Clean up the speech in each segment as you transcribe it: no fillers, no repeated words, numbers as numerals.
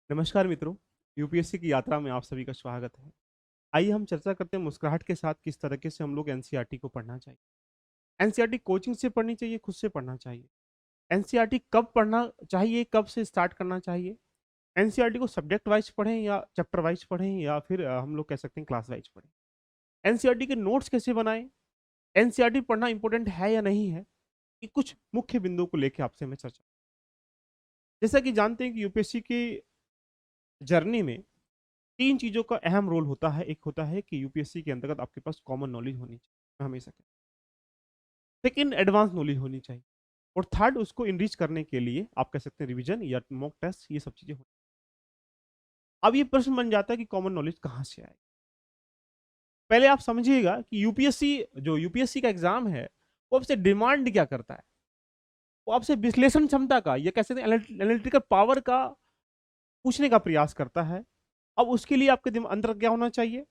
नमस्कार मित्रों, यूपीएससी की यात्रा में आप सभी का स्वागत है। आइए हम चर्चा करते हैं मुस्कुराहट के साथ किस तरीके से हम लोग एनसीईआरटी को पढ़ना चाहिए। एनसीईआरटी कोचिंग से पढ़नी चाहिए, खुद से पढ़ना चाहिए। एनसीईआरटी कब पढ़ना चाहिए, कब से स्टार्ट करना चाहिए। एनसीईआरटी को सब्जेक्ट वाइज पढ़ें या चैप्टर वाइज पढ़ें या फिर हम लोग कह सकते हैं क्लास वाइज पढ़ें। एनसीईआरटी के नोट्स कैसे बनाएं, एनसीईआरटी पढ़ना इंपॉर्टेंट है या नहीं है, कि कुछ मुख्य बिंदुओं को लेकर आपसे मैं चर्चा। जैसा कि जानते हैं कि यूपीएससी की जर्नी में तीन चीजों का अहम रोल होता है। एक होता है कि यूपीएससी के अंतर्गत आपके पास कॉमन नॉलेज होनी चाहिए, हमेशा कहते हैं। सेकंड, एडवांस नॉलेज होनी चाहिए। और थर्ड, उसको इनरिच करने के लिए आप कह सकते हैं रिवीजन या मॉक टेस्ट, ये सब चीजें होनी। अब ये प्रश्न बन जाता है कि कॉमन नॉलेज कहाँ से आए। पहले आप समझिएगा कि यूपीएससी का एग्जाम है, वो आपसे डिमांड क्या करता है। वो आपसे विश्लेषण क्षमता का, या कह सकते हैं एनालिटिकल पावर का पूछने का प्रयास करता है। अब उसके लिए आपके अंदर क्या होना चाहिए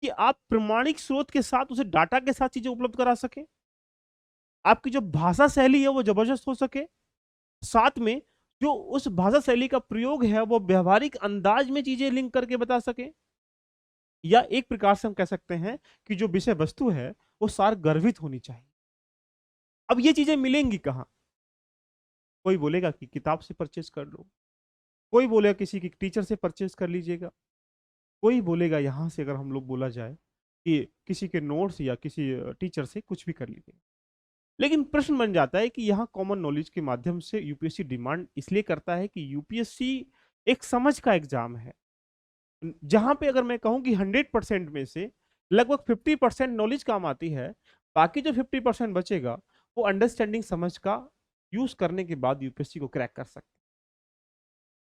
कि आप प्रमाणिक स्रोत के साथ, उसे डाटा के साथ चीजें उपलब्ध करा सके। आपकी जो भाषा शैली है वो जबरदस्त हो सके। साथ में जो उस भाषा शैली का प्रयोग है वो व्यवहारिक अंदाज में चीजें लिंक करके बता सके। या एक प्रकार से हम कह सकते हैं कि जो विषय वस्तु है वो सार गर्भित होनी चाहिए। अब ये चीजें मिलेंगी कहाँ। कोई बोलेगा कि किताब से परचेज कर लो, कोई बोलेगा किसी की टीचर से परचेज कर लीजिएगा, कोई बोलेगा यहाँ से, अगर हम लोग बोला जाए कि किसी के नोट्स या किसी टीचर से कुछ भी कर लीजिए। लेकिन प्रश्न बन जाता है कि यहाँ कॉमन नॉलेज के माध्यम से यूपीएससी डिमांड इसलिए करता है कि यूपीएससी एक समझ का एग्जाम है, जहां पे अगर मैं कहूं कि 100% में से लगभग 50% नॉलेज काम आती है। बाकी जो 50% बचेगा वो अंडरस्टैंडिंग, समझ का यूज करने के बाद यूपीएससी को क्रैक कर सकते हैं।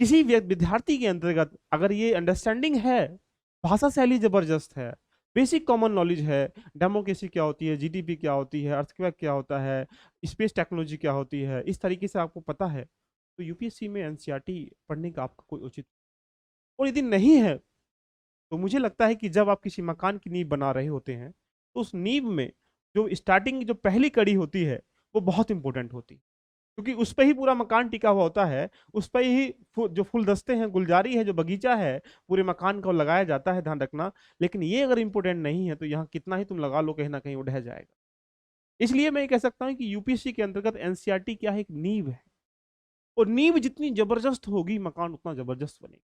किसी विद्यार्थी के अंतर्गत अगर ये अंडरस्टैंडिंग है, भाषा शैली जबरदस्त है, बेसिक कॉमन नॉलेज है, डेमोक्रेसी क्या होती है, जीडीपी क्या होती है, अर्थक्वेक क्या होता है, स्पेस टेक्नोलॉजी क्या होती है, इस तरीके से आपको पता है, तो यूपीएससी में एनसीईआरटी पढ़ने का आपका कोई उचित। और यदि नहीं है, तो मुझे लगता है कि जब आप किसी मकान की नींव बना रहे होते हैं, तो उस नींव में जो स्टार्टिंग, जो पहली कड़ी होती है, वो बहुत इंपॉर्टेंट होती है। क्योंकि उस पे ही पूरा मकान टिका हुआ होता है। उस पे ही जो फूलदस्ते हैं, गुलजारी है, जो बगीचा है, पूरे मकान को लगाया जाता है, ध्यान रखना। लेकिन ये अगर इंपॉर्टेंट नहीं है तो यहाँ कितना ही तुम लगा लो, कहीं ना कहीं वो ढह जाएगा। इसलिए मैं कह सकता हूँ कि यूपीएससी के अंतर्गत एनसीईआरटी क्या है, एक नींव है। और नींव जितनी जबरदस्त होगी, मकान उतना जबरदस्त बनेगा।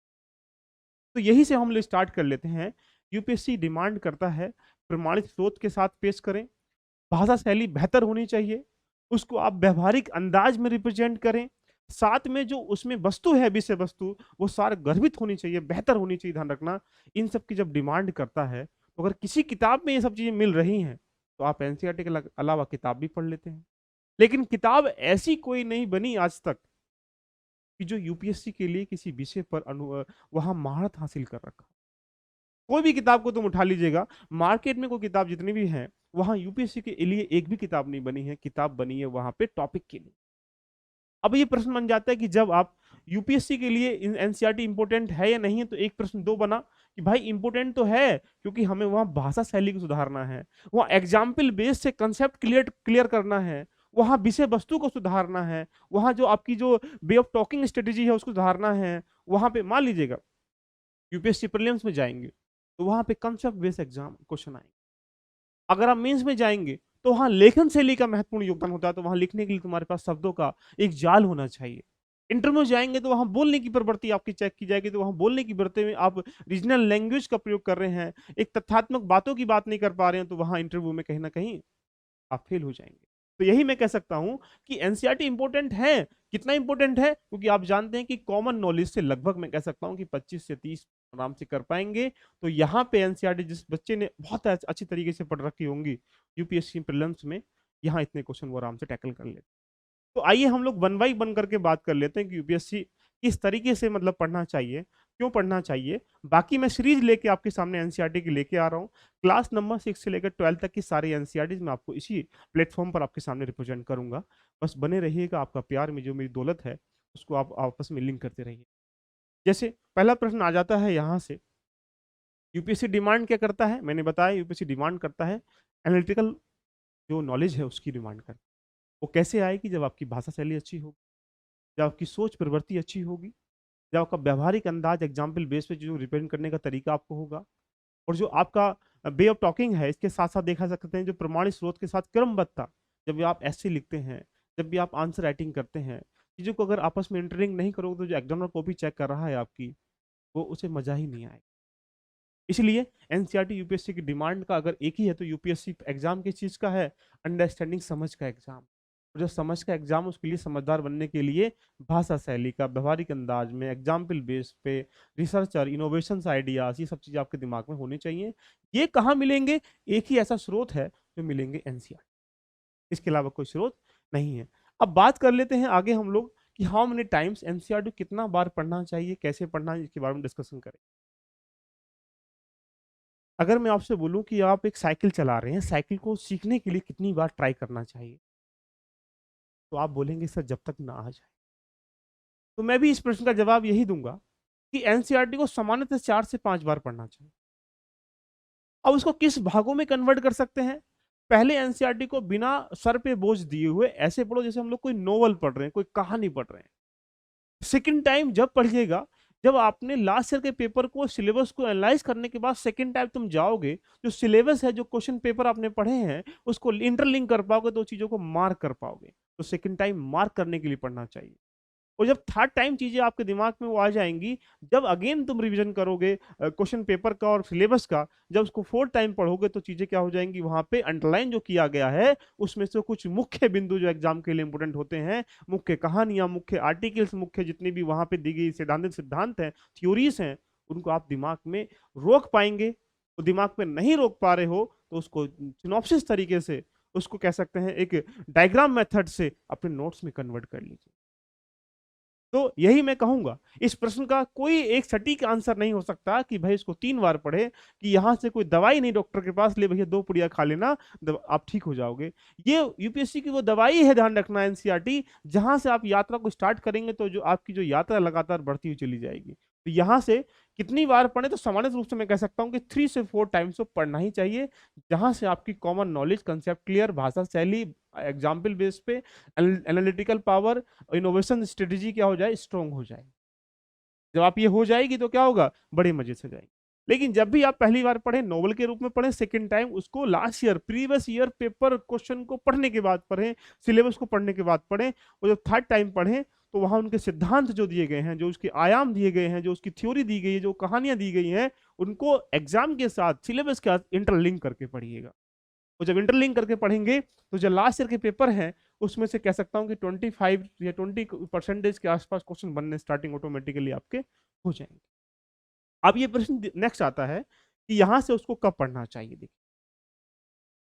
तो यही से हम लोग स्टार्ट कर लेते हैं। यूपीएससी डिमांड करता है प्रमाणित स्रोत के साथ पेश करें, भाषा शैली बेहतर होनी चाहिए, उसको आप व्यवहारिक अंदाज में रिप्रेजेंट करें। साथ में जो उसमें वस्तु है, विषय वस्तु, वो सार गर्भित होनी चाहिए, बेहतर होनी चाहिए, ध्यान रखना। इन सब की जब डिमांड करता है, तो अगर किसी किताब में ये सब चीजें मिल रही हैं, तो आप एनसीईआरटी के अलावा किताब भी पढ़ लेते हैं। लेकिन किताब ऐसी कोई नहीं बनी आज तक कि जो यूपीएससी के लिए किसी विषय पर वहां महारत हासिल कर रखा। कोई भी किताब को तुम उठा लीजिएगा, मार्केट में कोई किताब जितनी भी हैं, वहां यूपीएससी के लिए एक भी किताब नहीं बनी है। किताब बनी है वहां पे टॉपिक के लिए। अब ये प्रश्न बन जाता है कि जब आप यूपीएससी के लिए एनसीईआरटी इंपोर्टेंट है या नहीं है, तो एक प्रश्न दो बना कि भाई इंपोर्टेंट तो है, क्योंकि हमें वहां भाषा शैली को सुधारना है, वहां एग्जाम्पल बेस से कंसेप्ट क्लियर क्लियर करना है, वहां विषय वस्तु को सुधारना है, वहां जो आपकी जो वे ऑफ टॉकिंग स्ट्रेटेजी है उसको सुधारना है। वहां पे मान लीजिएगा यूपीएससी प्रीलिम्स में जाएंगे, तो वहां पे कंसेप्ट बेस्ड एग्जाम क्वेश्चन आएंगे। अगर आप मेंस में जाएंगे, तो वहां लेखन शैली का महत्वपूर्ण योगदान होता है। तो वहां लिखने के लिए तुम्हारे पास शब्दों का एक जाल होना चाहिए। इंटरव्यू जाएंगे तो वहां बोलने की प्रवृत्ति आपकी चेक की जाएगी। तो वहां बोलने की प्रवृत्ति में आप रीजनल लैंग्वेज का प्रयोग कर रहे हैं, एक तथ्यात्मक बातों की बात नहीं कर पा रहे हैं, तो वहां इंटरव्यू में कहीं ना कहीं आप फेल हो जाएंगे। तो यही मैं कह सकता हूं कि एनसीईआरटी इंपॉर्टेंट है। कितना इंपॉर्टेंट है, क्योंकि आप जानते हैं कि कॉमन नॉलेज से लगभग मैं कह सकता हूं कि 25 से 30 आराम से कर पाएंगे। तो यहाँ पे एनसीईआरटी जिस बच्चे ने बहुत अच्छी तरीके से पढ़ रखी होंगी यूपीएससी प्रीलिम्स में, यहाँ इतने क्वेश्चन वो आराम से टैकल कर लेते। तो आइए हम लोग वन बाई वन करके बात कर लेते हैं कि यूपीएससी किस तरीके से मतलब पढ़ना चाहिए, क्यों पढ़ना चाहिए। बाकी मैं सीरीज लेके आपके सामने एनसीईआरटी की लेके आ रहा हूँ। क्लास नंबर 6 से लेकर 12 तक की सारी एनसीईआरटी मैं आपको इसी प्लेटफॉर्म पर आपके सामने रिप्रेजेंट करूंगा। बस बने रहिएगा, आपका प्यार में जो मेरी दौलत है उसको आप आपस में लिंक करते रहिए। जैसे पहला प्रश्न आ जाता है यहाँ से, यूपीएससी डिमांड क्या करता है। मैंने बताया यूपीएससी डिमांड करता है एनालिटिकल जो नॉलेज है उसकी डिमांड करता है। वो कैसे आएगी, जब आपकी भाषा शैली अच्छी होगी, जब आपकी सोच प्रवृत्ति अच्छी होगी, जब आपका व्यवहारिक अंदाज एग्जाम्पल बेस पे जो रिप्रेजेंट करने का तरीका आपको होगा, और जो आपका वे ऑफ टॉकिंग है, इसके साथ साथ देखा सकते हैं जो प्रमाणित स्रोत के साथ क्रमबद्धता, जब भी आप ऐसे लिखते हैं, जब भी आप आंसर राइटिंग करते हैं, चीजों को अगर आपस में इंटरलिंक नहीं करोगे तो जो एग्जामिनर कॉपी चेक कर रहा है आपकी, वो उसे मजा ही नहीं आएगा। इसलिए एनसीईआरटी यूपीएससी की डिमांड का अगर एक ही है तो यूपीएससी एग्जाम किस चीज का है? अंडरस्टैंडिंग, समझ का एग्जाम। और जो समझ का एग्जाम, उसके लिए समझदार बनने के लिए भाषा शैली का व्यवहारिक अंदाज में एग्जाम्पल बेस पे रिसर्चर, इनोवेशन आइडियाज, ये सब चीजें आपके दिमाग में होनी चाहिए। ये कहाँ मिलेंगे? एक ही ऐसा स्रोत है जो मिलेंगे, एनसीईआरटी। इसके अलावा कोई स्रोत नहीं है। अब बात कर लेते हैं आगे हम लोग कि हाउ मेनी टाइम्स एनसीईआरटी कितना बार पढ़ना चाहिए, कैसे पढ़ना है, इसके बारे में डिस्कशन करें। अगर मैं आपसे बोलूं कि आप एक साइकिल चला रहे हैं, साइकिल को सीखने के लिए कितनी बार ट्राई करना चाहिए, तो आप बोलेंगे सर जब तक ना आ जाए। तो मैं भी इस प्रश्न का जवाब यही दूंगा कि एनसीईआरटी को सामान्यतः 4 से 5 बार पढ़ना चाहिए। अब उसको किस भागों में कन्वर्ट कर सकते हैं? पहले एनसीईआरटी को बिना सर पे बोझ दिए हुए ऐसे पढ़ो जैसे हम लोग कोई नोवेल पढ़ रहे हैं, कोई कहानी पढ़ रहे हैं। सेकंड टाइम जब पढ़िएगा, जब आपने लास्ट ईयर के पेपर को, सिलेबस को एनालाइज करने के बाद सेकंड टाइम तुम जाओगे, जो सिलेबस है, जो क्वेश्चन पेपर आपने पढ़े हैं, उसको इंटरलिंक कर पाओगे, तो चीजों को मार्क कर पाओगे। तो सेकंड टाइम मार्क करने के लिए पढ़ना चाहिए। और जब थर्ड टाइम चीजें आपके दिमाग में वो आ जाएंगी, जब अगेन तुम रिवीजन करोगे क्वेश्चन पेपर का और सिलेबस का, जब उसको फोर्थ टाइम पढ़ोगे तो चीजें क्या हो जाएंगी, वहां पे अंडरलाइन जो किया गया है उसमें से कुछ मुख्य बिंदु जो एग्जाम के लिए इंपोर्टेंट होते हैं, मुख्य कहानियां, मुख्य आर्टिकल्स, मुख्य जितनी भी वहां पे दी गई सैद्धांतिक सिद्धांत हैं, थ्योरीज हैं, उनको आप दिमाग में रोक पाएंगे। तो दिमाग में नहीं रोक पा रहे हो तो उसको सिनॉप्सिस तरीके से, उसको कह सकते हैं एक डायग्राम मेथड से अपने नोट्स में कन्वर्ट कर लीजिए। तो यही मैं कहूंगा, इस प्रश्न का कोई एक सटीक आंसर नहीं हो सकता कि भाई इसको 3 बार पढ़े, कि यहां से कोई दवाई नहीं डॉक्टर के पास ले भैया 2 पुड़िया खा लेना, आप ठीक हो जाओगे। ये यूपीएससी की वो दवाई है, ध्यान रखना एनसीईआरटी, जहां से आप यात्रा को स्टार्ट करेंगे तो जो आपकी जो यात्रा लगातार बढ़ती हुई चली जाएगी। तो यहां से कितनी बार पढ़े, तो सामान्य रूप से मैं कह सकता हूं कि 3 से 4 टाइम्स तो पढ़ना ही चाहिए, जहां से आपकी कॉमन नॉलेज, कंसेप्ट क्लियर, भाषा शैली एग्जाम्पल बेस पे, एनालिटिकल पावर, इनोवेशन स्ट्रेटेजी क्या हो जाए, स्ट्रांग हो जाए। जब आप ये हो जाएगी तो क्या होगा, बड़े मजे से जाएगी। लेकिन जब भी आप पहली बार पढ़ें, नोवेल के रूप में पढ़ें, सेकंड टाइम उसको last year, previous year paper question को पढ़ने के बाद पढ़ें, सिलेबस को पढ़ने के बाद पढ़ें, और जब थर्ड टाइम पढ़ें तो वहां उनके सिद्धांत जो दिए गए हैं, जो उसके आयाम दिए गए हैं, जो उसकी थ्योरी दी गई है, जो कहानियां दी गई हैं, उनको एग्जाम के साथ, सिलेबस के साथ इंटरलिंक करके पढ़िएगा। और जब इंटरलिंक करके पढ़ेंगे तो जो लास्ट ईयर के पेपर हैं उसमें से कह सकता हूं कि 25 या 20% के आसपास क्वेश्चन बनने स्टार्टिंग ऑटोमेटिकली आपके हो जाएंगे। अब ये प्रश्न नेक्स्ट आता है कि यहां से उसको कब पढ़ना चाहिए। देखिए,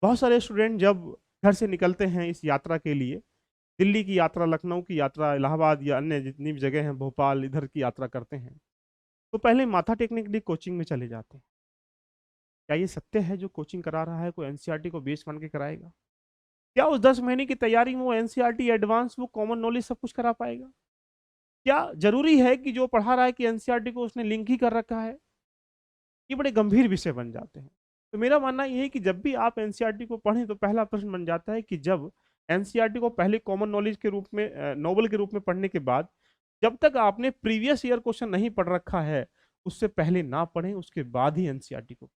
बहुत सारे स्टूडेंट जब घर से निकलते हैं इस यात्रा के लिए, दिल्ली की यात्रा, लखनऊ की यात्रा, इलाहाबाद या अन्य जितनी भी जगह हैं, भोपाल, इधर की यात्रा करते हैं, तो पहले माथा टेकने के लिए कोचिंग में चले जाते हैं। क्या ये सत्य है जो कोचिंग करा रहा है कोई एनसीईआरटी को बेस मान के कराएगा? क्या उस 10 महीने की तैयारी में वो एनसीईआरटी एडवांस, वो कॉमन नॉलेज सब कुछ करा पाएगा? क्या जरूरी है कि जो पढ़ा रहा है कि एनसीईआरटी को उसने लिंक ही कर रखा है? ये बड़े गंभीर विषय बन जाते हैं। तो मेरा मानना यह है कि जब भी आप एनसीईआरटी को पढ़ें तो पहला प्रश्न बन जाता है कि जब एनसीईआरटी को पहले कॉमन नॉलेज के रूप में, नोवेल के रूप में पढ़ने के बाद, जब तक आपने प्रीवियस ईयर क्वेश्चन नहीं पढ़ रखा है, उससे पहले ना पढ़ें, उसके बाद ही एनसीईआरटी को।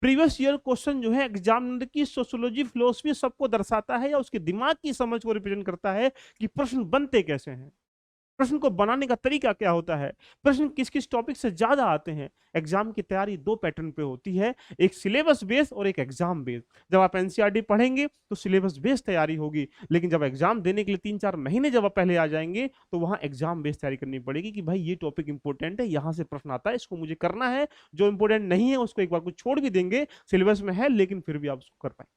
प्रीवियस ईयर क्वेश्चन जो है एग्जामिनर की सोशियोलॉजी, फिलोसफी सबको दर्शाता है या उसके दिमाग की समझ को रिप्रेजेंट करता है कि प्रश्न बनते कैसे हैं, प्रश्न को बनाने का तरीका क्या होता है, प्रश्न किस किस टॉपिक से ज्यादा आते हैं। एग्जाम की तैयारी 2 पैटर्न पे होती है, एक सिलेबस बेस्ड और एक एग्जाम बेस्ड। जब आप एनसीईआरटी पढ़ेंगे तो सिलेबस बेस्ड तैयारी होगी, लेकिन जब एग्जाम देने के लिए 3-4 महीने जब आप पहले आ जाएंगे तो वहां एग्जाम बेस्ड तैयारी करनी पड़ेगी कि भाई ये टॉपिक इंपॉर्टेंट है, यहां से प्रश्न आता है, इसको मुझे करना है। जो इंपॉर्टेंट नहीं है उसको एक बार कुछ छोड़ भी देंगे, सिलेबस में है लेकिन फिर भी आप उसको कर पाएंगे।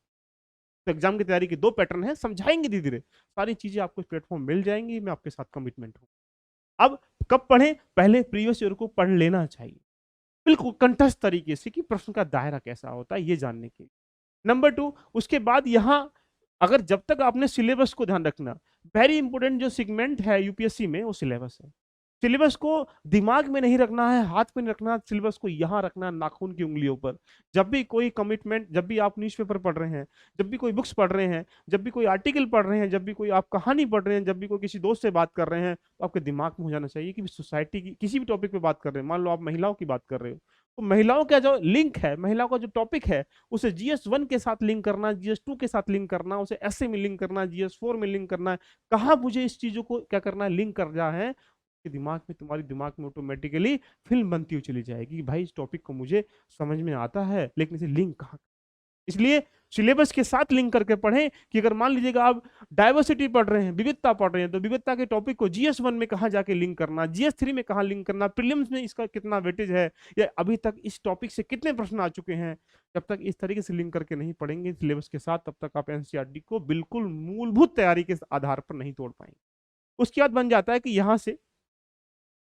तो एग्जाम की तैयारी के 2 पैटर्न है, समझाएंगे धीरे धीरे, सारी चीजें आपको प्लेटफॉर्म मिल जाएंगी, मैं आपके साथ कमिटमेंट हूँ। अब कब पढ़ें? पहले प्रीवियस ईयर को पढ़ लेना चाहिए, बिल्कुल कंठस्थ तरीके से, कि प्रश्न का दायरा कैसा होता है ये जानने के लिए। नंबर 2, उसके बाद यहां अगर जब तक आपने सिलेबस को ध्यान रखना, वेरी इंपॉर्टेंट जो सेगमेंट है यूपीएससी में वो सिलेबस है। सिलेबस को दिमाग में नहीं रखना है, हाथ में नहीं रखना, सिलेबस को यहाँ रखना है, नाखून की उंगलियों पर। जब भी कोई कमिटमेंट, जब भी आप न्यूज़पेपर पढ़ रहे हैं, जब भी कोई बुक्स पढ़ रहे हैं, जब भी कोई आर्टिकल पढ़ रहे हैं, जब भी कोई आप कहानी पढ़ रहे हैं, जब भी कोई किसी दोस्त से बात कर रहे हैं, तो आपके दिमाग में हो जाना चाहिए कि सोसाइटी की किसी भी टॉपिक पे बात कर रहे हैं, मान लो आप महिलाओं की बात कर रहे हो, तो महिलाओं का जो लिंक है, महिलाओं का जो टॉपिक है, उसे GS1 के साथ लिंक करना, GS2 के साथ लिंक करना, उसे ऐसे में लिंक करना, GS4 में लिंक करना है। कहाँ मुझे इस चीजों को क्या करना है, लिंक कर रहा है कि दिमाग में, तुम्हारी दिमाग में ऑटोमेटिकली फिल्म बनती हुई चली जाएगी कि भाई इस टॉपिक को मुझे समझ में आता है, लेकिन इसे लिंक कहाँ। इसलिए सिलेबस के साथ लिंक करके पढ़ें कि अगर मान लीजिएगा आप डाइवर्सिटी पढ़ रहे हैं, विविधता पढ़ रहे हैं, तो विविधता के टॉपिक को GS1 में कहाँ जाके लिंक करना, GS3 में कहाँ लिंक करना, प्रीलिम्स में इसका कितना वेटेज है, या अभी तक इस टॉपिक से कितने प्रश्न आ चुके हैं। जब तक इस तरीके से लिंक करके नहीं पढ़ेंगे सिलेबस के साथ, तब तक आप NCERT को बिल्कुल मूलभूत तैयारी के आधार पर नहीं तोड़ पाएंगे। उसके बाद बन जाता है कि यहाँ से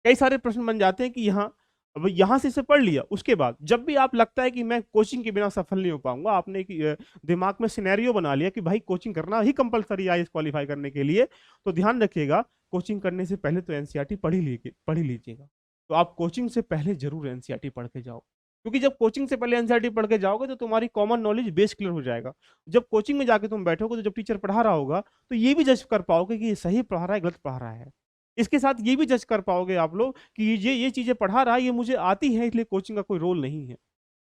कई सारे प्रश्न बन जाते हैं कि यहाँ, अब यहाँ से इसे पढ़ लिया, उसके बाद जब भी आप लगता है कि मैं कोचिंग के बिना सफल नहीं हो पाऊंगा, आपने एक दिमाग में सिनेरियो बना लिया कि भाई कोचिंग करना ही कंपलसरी है IAS क्वालिफाई करने के लिए, तो ध्यान रखिएगा कोचिंग करने से पहले तो NCERT पढ़ ही लीजिएगा। तो आप कोचिंग से पहले जरूर NCERT पढ़ के जाओ, क्योंकि जब कोचिंग से पहले NCERT पढ़ के जाओगे तो तुम्हारी कॉमन नॉलेज बेस क्लियर हो जाएगा। जब कोचिंग में जाके तुम बैठोगे तो जब टीचर पढ़ा रहा होगा तो ये भी जज कर पाओगे कि ये सही पढ़ा रहा है, गलत पढ़ा रहा है। इसके साथ ये भी जज कर पाओगे आप लोग कि ये चीजें पढ़ा रहा है, ये मुझे आती है, इसलिए कोचिंग का कोई रोल नहीं है।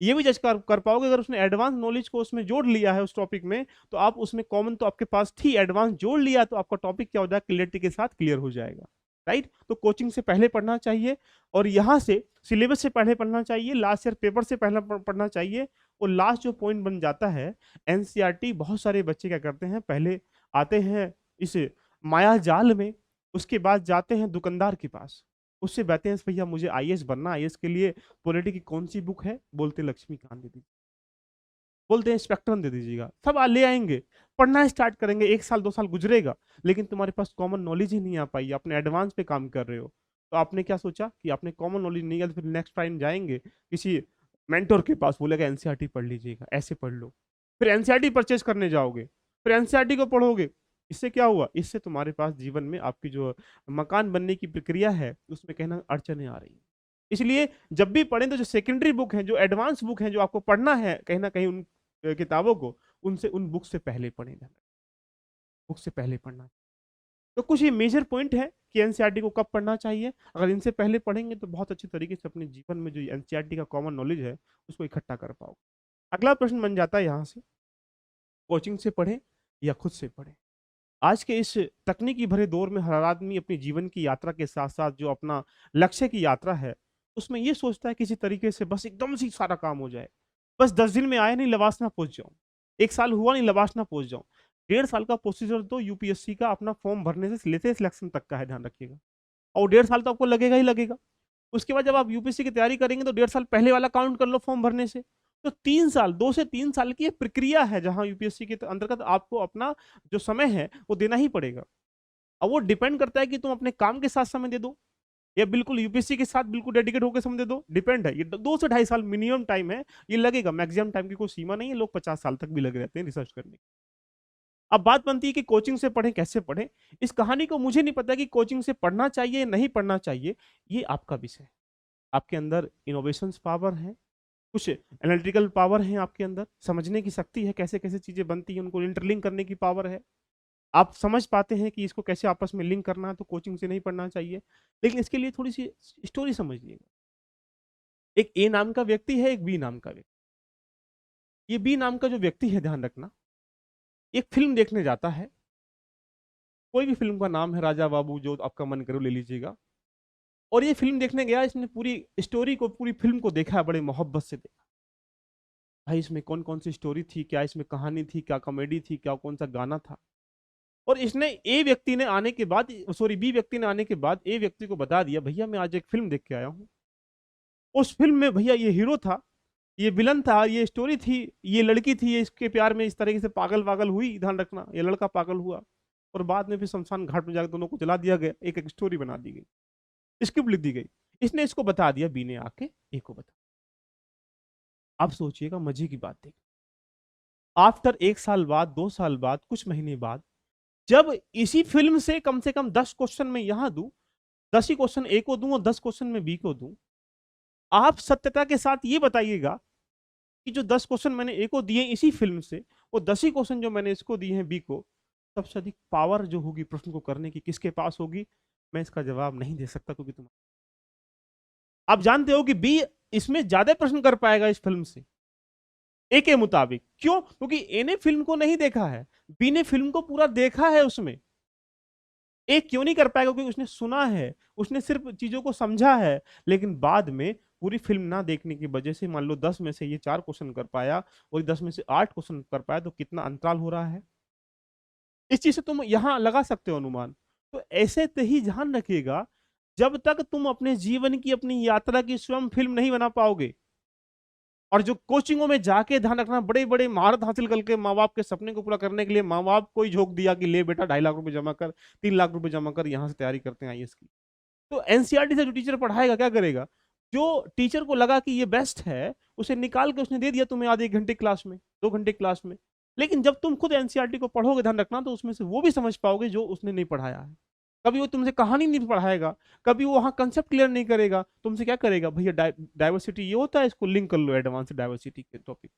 ये भी जज कर पाओगे अगर उसने एडवांस नॉलेज को उसमें जोड़ लिया है उस टॉपिक में, तो आप उसमें कॉमन तो आपके पास थी, एडवांस जोड़ लिया तो आपका टॉपिक क्या हो जाएगा, क्लियरिटी के साथ क्लियर हो जाएगा। राइट, तो कोचिंग से पहले पढ़ना चाहिए, और यहाँ से सिलेबस से पहले पढ़ना चाहिए, लास्ट ईयर पेपर से पहले पढ़ना चाहिए। और लास्ट जो पॉइंट बन जाता है, NCERT बहुत सारे बच्चे क्या करते हैं, पहले आते हैं इस माया जाल में, उसके बाद जाते हैं दुकानदार के पास, उससे कहते हैं भैया मुझे IAS बनना, IAS के लिए पॉलिटी की कौन सी बुक है, बोलते लक्ष्मीकांत दे दीजिए, बोलते हैं स्पेक्ट्रम दे दीजिएगा, सब ले आएंगे, पढ़ना स्टार्ट करेंगे, 1 साल 2 साल गुजरेगा, लेकिन तुम्हारे पास कॉमन नॉलेज ही नहीं आ पाई, अपने एडवांस पे काम कर रहे हो। तो आपने क्या सोचा कि आपने कॉमन नॉलेज नहीं है, तो फिर नेक्स्ट टाइम जाएंगे किसी मेंटोर के पास, बोलेगा NCERT पढ़ लीजिएगा, ऐसे पढ़ लो, फिर NCERT परचेज करने जाओगे, फिर NCERT को पढ़ोगे। इससे क्या हुआ, इससे तुम्हारे पास जीवन में आपकी जो मकान बनने की प्रक्रिया है उसमें कहना अड़चने आ रही है। इसलिए जब भी पढ़ें तो जो सेकेंडरी बुक है, जो एडवांस बुक है, जो आपको पढ़ना है कहीं ना कहीं, उन किताबों को, उनसे उन बुक से पहले पढ़ें, बुक से पहले पढ़ना। तो कुछ ये मेजर पॉइंट है कि NCERT को कब पढ़ना चाहिए, अगर इनसे पहले पढ़ेंगे तो बहुत अच्छी तरीके से अपने जीवन में जो NCERT का कॉमन नॉलेज है उसको इकट्ठा कर पाओ। अगला प्रश्न बन जाता है यहाँ से, कोचिंग से पढ़ें या खुद से पढ़ें। आज के इस तकनीकी भरे दौर में हर आदमी अपनी जीवन की यात्रा के साथ साथ जो अपना लक्ष्य की यात्रा है उसमें ये सोचता है किसी तरीके से बस एकदम से सारा काम हो जाए, बस 10 दिन में आया नहीं लवासना पहुंच जाऊं, 1 साल हुआ नहीं लवासना पहुंच जाऊं। 1.5 साल का प्रोसीजर तो UPSC का अपना फॉर्म भरने से लेते सिलेक्शन तक का है, ध्यान रखिएगा, और 1.5 साल तो आपको लगेगा ही लगेगा। उसके बाद जब आप UPSC की तैयारी करेंगे तो 1.5 साल पहले वाला काउंट कर लो फॉर्म भरने से, तो 3 साल, 2 से 3 साल की प्रक्रिया है जहां UPSC के अंतर्गत आपको अपना जो समय है वो देना ही पड़ेगा। अब वो डिपेंड करता है कि तुम अपने काम के साथ समय दे दो या बिल्कुल UPSC के साथ बिल्कुल डेडिकेट होकर समय दे दो, डिपेंड है। ये 2 से 2.5 साल मिनिमम टाइम है, ये लगेगा, मैक्सिमम टाइम की कोई सीमा नहीं है, लोग 50 साल तक भी लगे रहते हैं रिसर्च करने। अब बात बनती है कि कोचिंग से पढ़ें कैसे पढ़ें। इस कहानी को मुझे नहीं पता कि कोचिंग से पढ़ना चाहिए नहीं पढ़ना चाहिए, ये आपका विषय है। आपके अंदर इनोवेशन पावर है, कुछ एनालिटिकल पावर है आपके अंदर, समझने की शक्ति है, कैसे कैसे चीजें बनती हैं उनको इंटरलिंक करने की पावर है, आप समझ पाते हैं कि इसको कैसे आपस में लिंक करना है, तो कोचिंग से नहीं पढ़ना चाहिए। लेकिन इसके लिए थोड़ी सी स्टोरी समझिएगा। एक A नाम का व्यक्ति है, एक B नाम का व्यक्ति। ये B नाम का जो व्यक्ति है, ध्यान रखना, एक फिल्म देखने जाता है, कोई भी फिल्म का नाम है, राजा बाबू, जो आपका मन करे ले लीजिएगा। और ये फिल्म देखने गया, इसने पूरी स्टोरी को, पूरी फिल्म को देखा, बड़े मोहब्बत से देखा, भाई इसमें कौन कौन सी स्टोरी थी, क्या इसमें कहानी थी, क्या कॉमेडी थी, क्या कौन सा गाना था। और इसने A व्यक्ति ने आने के बाद, सॉरी B व्यक्ति ने आने के बाद A व्यक्ति को बता दिया, भैया मैं आज एक फिल्म देख के आया हूँ, उस फिल्म में भैया ये हीरो था, ये विलन था, ये स्टोरी थी, ये लड़की थी, ये इसके प्यार में इस तरीके से पागल वागल हुई, ध्यान रखना, ये लड़का पागल हुआ, और बाद में फिर शमशान घाट में जाकर दोनों को जला दिया गया, एक एक स्टोरी बना दी गई, स्क्रिप्ट लिख दी गई। इसने इसको बता दिया, B ने आके A को बता। अब सोचिएगा मजे की बात देख, आफ्टर 1 साल बाद, 2 साल बाद, कुछ महीने बाद, जब इसी फिल्म से कम 10 क्वेश्चन में यहां दूं, 10 ही क्वेश्चन ए को दूं और 10 क्वेश्चन में बी को दूं, आप सत्यता के साथ ये बताइएगा कि जो 10 क्वेश्चन मैंने ए को दिए इसी फिल्म से, वो 10 ही क्वेश्चन जो मैंने इसको दिए हैं बी को, सबसे अधिक पावर जो होगी प्रश्न को करने की किसके पास होगी? मैं इसका जवाब नहीं दे सकता, क्योंकि तुम आप जानते हो कि बी इसमें ज्यादा प्रश्न कर पाएगा इस फिल्म से, ए के मुताबिक। क्यों? क्योंकि ए ने फिल्म को नहीं देखा है, बी ने फिल्म को पूरा देखा है उसमें। ए क्यों नहीं कर पाएगा? क्योंकि उसने सुना है, उसने सिर्फ चीजों को समझा है, लेकिन बाद में पूरी फिल्म ना देखने की वजह से मान लो 10 में से ये 4 क्वेश्चन कर पाया और 10 में से 8 क्वेश्चन कर पाया, तो कितना अंतराल हो रहा है। इस चीज से तुम यहां लगा सकते हो अनुमान। तो ऐसे तो ही ध्यान रखिएगा, जब तक तुम अपने जीवन की अपनी यात्रा की स्वयं फिल्म नहीं बना पाओगे, और जो कोचिंगों में जाके ध्यान रखना, बड़े बड़े महारत हासिल करके माँ बाप के सपने को पूरा करने के लिए माँ बाप को ही झोंक दिया कि ले बेटा 2.5 लाख रुपए जमा कर, 3 लाख रुपए जमा कर, यहाँ से तैयारी करते हैं आईएएस की। तो एनसीईआरटी से जो टीचर पढ़ाएगा क्या करेगा? जो टीचर को लगा कि ये बेस्ट है, उसे निकाल के उसने दे दिया तुम्हें आधे 1 घंटे क्लास में, 2 घंटे क्लास में। लेकिन जब तुम खुद एनसीईआरटी को पढ़ोगे, ध्यान रखना, तो उसमें से वो भी समझ पाओगे जो उसने नहीं पढ़ाया है। कभी वो तुमसे कहानी नहीं पढ़ाएगा, कभी वो वहां कंसेप्ट क्लियर नहीं करेगा, तुमसे क्या करेगा, भैया डाइवर्सिटी ये होता है, इसको लिंक कर लो एडवांस डाइवर्सिटी के टॉपिक।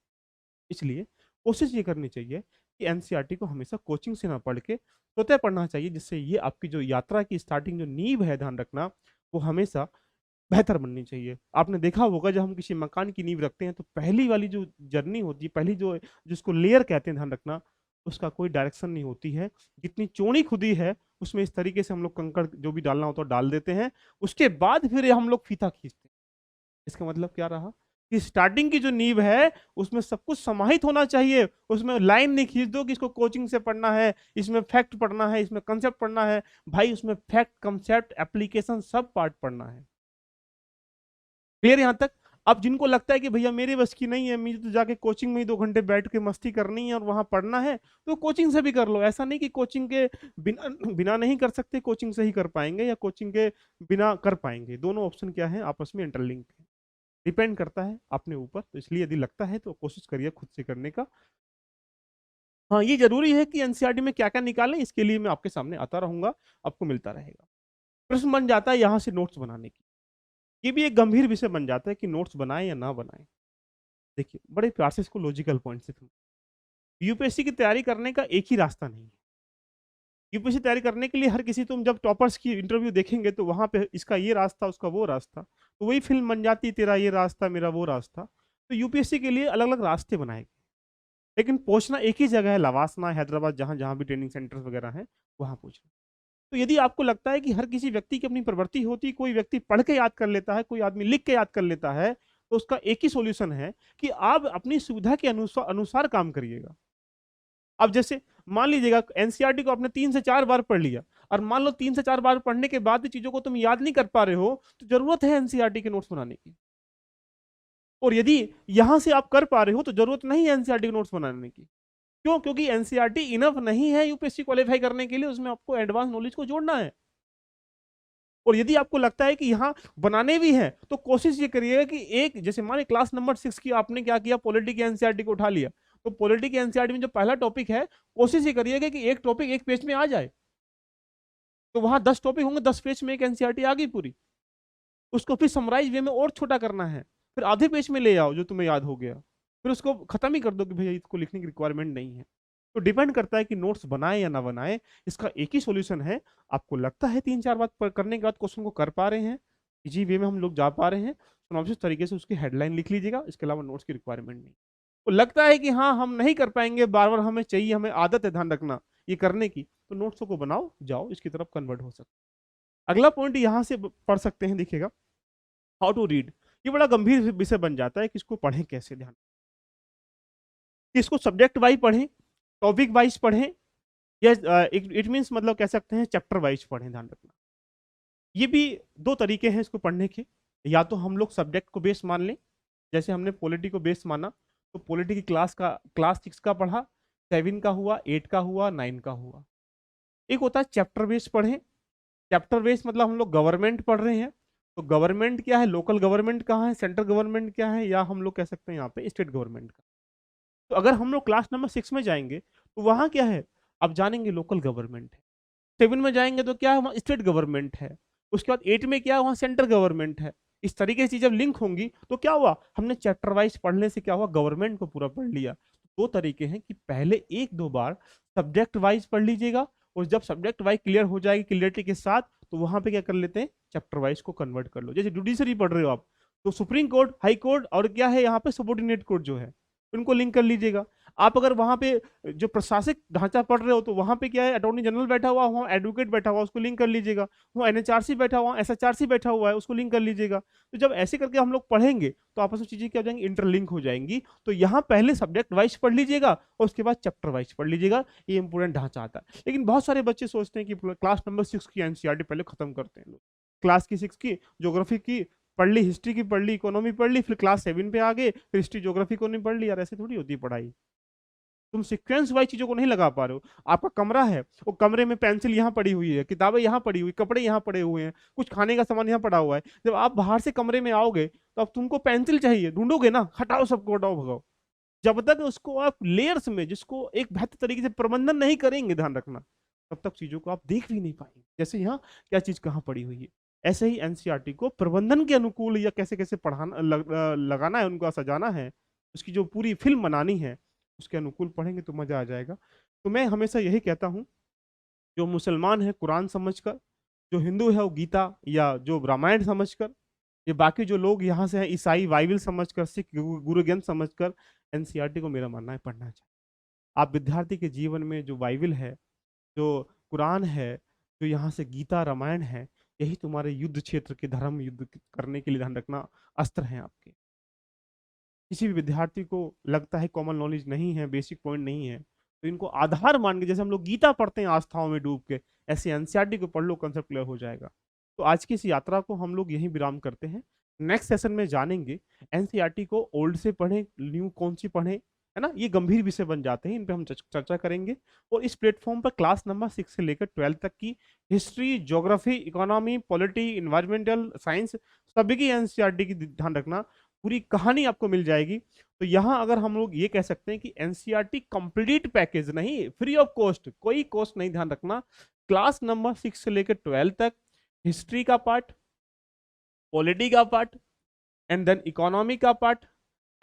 इसलिए कोशिश ये करनी चाहिए कि एनसीईआरटी को हमेशा कोचिंग से ना पढ़ के स्वतः पढ़ना चाहिए, जिससे ये आपकी जो यात्रा की स्टार्टिंग जो नींव है, ध्यान रखना, वो हमेशा बेहतर बननी चाहिए। आपने देखा होगा जब हम किसी मकान की नींव रखते हैं, तो पहली वाली जो जर्नी होती है, पहली जो जिसको लेयर कहते हैं, ध्यान रखना, उसका कोई डायरेक्शन नहीं होती है। जितनी चौड़ी खुदी है, उसमें इस तरीके से हम लोग कंकड़ जो भी डालना होता है डाल देते हैं, उसके बाद फिर हम लोग फीता खींचते हैं। इसका मतलब क्या रहा कि स्टार्टिंग की जो नींव है, उसमें सब कुछ समाहित होना चाहिए। उसमें लाइन नहीं खींच दो कि इसको कोचिंग से पढ़ना है, इसमें फैक्ट पढ़ना है, इसमें कंसेप्ट पढ़ना है। भाई उसमें फैक्ट, कंसेप्ट, एप्लीकेशन सब पार्ट पढ़ना है। क्लियर यहां तक? अब जिनको लगता है कि भैया मेरे बस की नहीं है, मुझे तो जाके कोचिंग में ही 2 घंटे बैठ के मस्ती करनी है और वहां पढ़ना है, तो कोचिंग से भी कर लो। ऐसा नहीं कि कोचिंग के बिना बिना नहीं कर सकते, कोचिंग से ही कर पाएंगे या कोचिंग के बिना कर पाएंगे। दोनों ऑप्शन क्या है, आपस में इंटरलिंक है, डिपेंड करता है अपने ऊपर। तो इसलिए यदि लगता है तो कोशिश करिए खुद से करने का। हाँ, ये जरूरी है कि एनसीईआरटी में क्या क्या निकालें, इसके लिए मैं आपके सामने आता रहूंगा, आपको मिलता रहेगा। प्रश्न बन जाता है यहाँ से नोट्स बनाने की। ये भी एक गंभीर विषय बन जाता है कि नोट्स बनाएं या ना बनाएं। देखिए, बड़े प्यार से इसको लॉजिकल पॉइंट से तुम, यूपीएससी की तैयारी करने का एक ही रास्ता नहीं है। यूपीएससी तैयारी करने के लिए हर किसी, तुम जब टॉपर्स की इंटरव्यू देखेंगे तो वहां पे इसका ये रास्ता, उसका वो रास्ता, तो वही फिल्म बन जाती, तेरा ये रास्ता मेरा वो रास्ता। तो यूपीएससी के लिए अलग अलग रास्ते बनाए गए, लेकिन पहुंचना एक ही जगह है, लवासना, हैदराबाद, जहां जहां भी ट्रेनिंग सेंटर्स वगैरह हैं, वहां पहुंचना। तो यदि आपको लगता है कि हर किसी व्यक्ति की अपनी प्रवृत्ति होती, कोई व्यक्ति पढ़ के याद कर लेता है, कोई आदमी लिख के याद कर लेता है, तो उसका एक ही सॉल्यूशन है कि आप अपनी सुविधा के अनुसार अनुसार काम करिएगा। अब जैसे मान लीजिएगा एनसीईआरटी को आपने 3 से 4 बार पढ़ लिया, और मान लो 3 से 4 बार पढ़ने के बाद भी चीजों को तुम याद नहीं कर पा रहे हो, तो जरूरत है एनसीईआरटी के नोट्स बनाने की। और यदि यहां से आप कर पा रहे हो, तो जरूरत नहीं है एनसीईआरटी के नोट्स बनाने की। क्यों? क्योंकि एनसीईआरटी इनफ नहीं है यूपीएससी क्वालिफाई करने के लिए, उसमें आपको एडवांस नॉलेज को जोड़ना है। और यदि आपको लगता है कि यहाँ बनाने भी हैं, तो कोशिश ये करिएगा कि एक, जैसे माने क्लास नंबर 6 की आपने क्या किया, पॉलिटी की एनसीईआरटी को उठा लिया, तो पॉलिटी की एनसीईआरटी में जो पहला टॉपिक है, कोशिश ये करिएगा कि एक टॉपिक एक पेज में आ जाए। तो वहां 10 टॉपिक होंगे, 10 पेज में एक एनसीईआरटी आ गई पूरी। उसको फिर समराइज वे में और छोटा करना है, फिर आधे पेज में ले आओ जो तुम्हें याद हो गया, फिर उसको खत्म ही कर दो कि भैया इसको लिखने की रिक्वायरमेंट नहीं है। तो डिपेंड करता है कि नोट्स बनाए या ना बनाए, इसका एक ही सॉल्यूशन है। आपको लगता है 3 4 बार करने के बाद क्वेश्चन को कर पा रहे हैं, इजी वे में हम लोग जा पा रहे हैं, सुनियोजित तरीके से उसकी हेडलाइन लिख लीजिएगा, इसके अलावा नोट्स की रिक्वायरमेंट नहीं। तो लगता है कि हाँ हम नहीं कर पाएंगे, बार बार हमें चाहिए, हमें आदत है ध्यान रखना ये करने की, तो नोट्सों को बनाओ, जाओ इसकी तरफ कन्वर्ट हो सकते। अगला पॉइंट यहाँ से पढ़ सकते हैं, देखिएगा, हाउ टू रीड। ये बड़ा गंभीर विषय बन जाता है कि इसको पढ़ें कैसे, ध्यान, इसको सब्जेक्ट वाइज पढ़ें, टॉपिक वाइज पढ़ें, या इट मीन्स मतलब कह सकते हैं चैप्टर वाइज पढ़ें। ध्यान रखना, ये भी 2 तरीके हैं इसको पढ़ने के। या तो हम लोग सब्जेक्ट को बेस मान लें, जैसे हमने पॉलिटी को बेस माना, तो पॉलिटी की क्लास 6 का पढ़ा, 7 का हुआ, 8 का हुआ, 9 का हुआ। एक होता है चैप्टर बेस पढ़ें। चैप्टर बेस मतलब हम लोग गवर्नमेंट पढ़ रहे हैं, तो गवर्नमेंट क्या है, लोकल गवर्नमेंट कहाँ है, सेंट्रल गवर्नमेंट क्या है, या हम लोग कह सकते हैं यहाँ पे स्टेट गवर्नमेंट का। तो अगर हम लोग क्लास नंबर 6 में जाएंगे, तो वहां क्या है, अब जानेंगे लोकल गवर्नमेंट है। 7 में जाएंगे तो क्या है, वहाँ स्टेट गवर्नमेंट है। उसके बाद 8 में क्या है, वहाँ सेंट्रल गवर्नमेंट है। इस तरीके से चीजें जब लिंक होंगी तो क्या हुआ, हमने चैप्टर वाइज पढ़ने से क्या हुआ, गवर्नमेंट को पूरा पढ़ लिया। दो तरीके हैं कि पहले एक दो बार सब्जेक्ट वाइज पढ़ लीजिएगा, और जब सब्जेक्ट वाइज क्लियर हो जाएगी क्लियरिटी के साथ, तो वहां पे क्या कर लेते हैं, चैप्टर वाइज को कन्वर्ट कर लो। जैसे जुडिशरी पढ़ रहे हो आप, तो सुप्रीम कोर्ट, हाई कोर्ट और क्या है यहाँ पे सबॉर्डिनेट कोर्ट जो है, उनको लिंक कर लीजिएगा। आप अगर वहां पे जो प्रशासनिक ढांचा पढ़ रहे हो, तो वहां पे क्या है, अटॉर्नी जनरल बैठा हुआ, वहाँ एडवोकेट बैठा हुआ, उसको लिंक कर लीजिएगा। वहाँ एनएचआरसी बैठा हुआ, एसएचआरसी बैठा हुआ है, उसको लिंक कर लीजिएगा। तो जब ऐसे करके हम लोग पढ़ेंगे तो आपस में चीजें क्या हो जाएंगी, इंटरलिंक हो जाएंगी। तो यहाँ पहले सब्जेक्ट वाइज पढ़ लीजिएगा और उसके बाद चैप्टर वाइज पढ़ लीजिएगा, ये इंपोर्टेंट ढांचा आता है। लेकिन बहुत सारे बच्चे सोचते हैं कि क्लास नंबर 6 की एनसीईआरटी पहले खत्म करते हैं लोग, क्लास की 6 की ज्योग्राफी की पढ़ ली, हिस्ट्री की पढ़ ली, इकोनॉमी पढ़ ली, फिर क्लास 7 पे आ गए, फिर हिस्ट्री ज्योग्राफी इकोनॉमी पढ़ ली। यार ऐसे थोड़ी होती है पढ़ाई, तुम सीक्वेंस वाइज चीजों को नहीं लगा पा रहे हो। आपका कमरा है, वो कमरे में पेंसिल यहाँ पड़ी हुई है, किताबें यहाँ पड़ी हुई, कपड़े यहाँ पड़े हुए हैं, कुछ खाने का सामान यहाँ पड़ा हुआ है। जब आप बाहर से कमरे में आओगे तो अब तुमको पेंसिल चाहिए, ढूंढोगे ना, हटाओ सबको, हटाओ भगाओ। जब तक उसको आप लेयर्स में, जिसको एक बेहतर तरीके से प्रबंधन नहीं करेंगे, ध्यान रखना, तब तक चीजों को आप देख भी नहीं पाएंगे। जैसे यहाँ क्या चीज कहाँ पड़ी हुई है, ऐसे ही एनसीईआरटी को प्रबंधन के अनुकूल या कैसे कैसे पढ़ाना लगाना है, उनको सजाना है, उसकी जो पूरी फिल्म बनानी है, उसके अनुकूल पढ़ेंगे तो मजा आ जाएगा। तो मैं हमेशा यही कहता हूँ, जो मुसलमान है कुरान समझकर, जो हिंदू है वो गीता या जो रामायण समझकर, ये बाकी जो लोग यहाँ से हैं ईसाई बाइबल समझकर, सिख गुरु ग्रंथ समझकर, एनसीईआरटी को मेरा मानना है पढ़ना चाहिए। आप विद्यार्थी के जीवन में जो बाइबल है, जो कुरान है, जो यहाँ से गीता रामायण है, यही तुम्हारे युद्ध क्षेत्र के धर्म युद्ध करने के लिए, ध्यान रखना, अस्त्र हैं आपके। किसी भी विद्यार्थी को लगता है कॉमन नॉलेज नहीं है, बेसिक पॉइंट नहीं है, तो इनको आधार मान के, जैसे हम लोग गीता पढ़ते हैं आस्थाओं में डूब के, ऐसे एनसीईआरटी को पढ़ लो, कंसेप्ट क्लियर हो जाएगा। तो आज की इस यात्रा को हम लोग यहीं विराम करते हैं। नेक्स्ट सेशन में जानेंगे एनसीईआरटी को ओल्ड से पढ़ें, न्यू कौन सी पढ़ें, है ना, ये गंभीर विषय बन जाते हैं, इन पे हम चर्चा करेंगे। और इस प्लेटफॉर्म पर क्लास नंबर 6 से लेकर 12 तक की history, geography, economy, polity, environmental science, सभी की एनसीईआरटी की ध्यान रखना, पूरी कहानी आपको मिल जाएगी। तो यहाँ अगर हम लोग ये कह सकते हैं कि एनसीईआरटी कंप्लीट पैकेज नहीं, फ्री ऑफ कॉस्ट, कोई कॉस्ट नहीं, ध्यान रखना। क्लास नंबर 6 से लेकर 12 तक हिस्ट्री का पार्ट, पॉलिटी का पार्ट, एंड देन इकोनॉमी का पार्ट,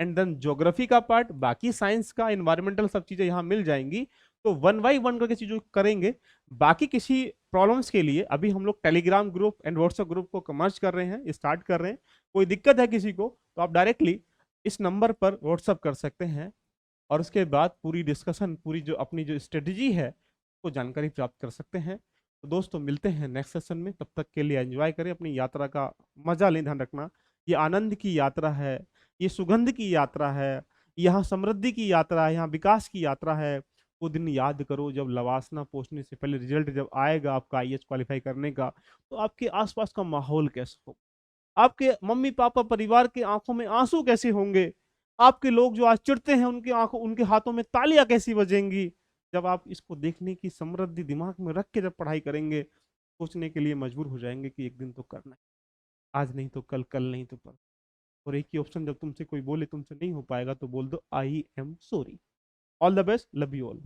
एंड देन ज्योग्राफी का पार्ट, बाकी साइंस का, इन्वायरमेंटल, सब चीजें यहाँ मिल जाएंगी। तो वन बाई वन करके चीजों करेंगे। बाकी किसी प्रॉब्लम्स के लिए अभी हम लोग Telegram group and WhatsApp group को कमर्ज कर रहे हैं, स्टार्ट कर रहे हैं। कोई दिक्कत है किसी को तो आप डायरेक्टली इस नंबर पर व्हाट्सएप कर सकते हैं, और उसके बाद पूरी डिस्कशन, पूरी जो अपनी जो स्ट्रेटजी है, वो जानकारी प्राप्त कर सकते हैं। तो दोस्तों मिलते हैं नेक्स्ट सेशन में, तब तक के लिए एंजॉय करें, अपनी यात्रा का मजा लें। ध्यान रखना, ये आनंद की यात्रा है, ये सुगंध की यात्रा है, यहाँ समृद्धि की यात्रा है, यहाँ विकास की यात्रा है। वो दिन याद करो जब लवासना पहुंचने से पहले, रिजल्ट जब आएगा आपका आईएएस क्वालिफाई करने का, तो आपके आसपास का माहौल कैसा हो, आपके मम्मी पापा परिवार के आंखों में आंसू कैसे होंगे, आपके लोग जो आज चिढ़ते हैं उनकी आंखों, उनके हाथों में तालियां कैसी बजेंगी। जब आप इसको देखने की समृद्धि दिमाग में रख के जब पढ़ाई करेंगे, सोचने के लिए मजबूर हो जाएंगे कि एक दिन तो करना है, आज नहीं तो कल, कल नहीं तो परसों। और एक ही ऑप्शन, जब तुमसे कोई बोले तुमसे नहीं हो पाएगा, तो बोल दो I am sorry. All the best, love you all.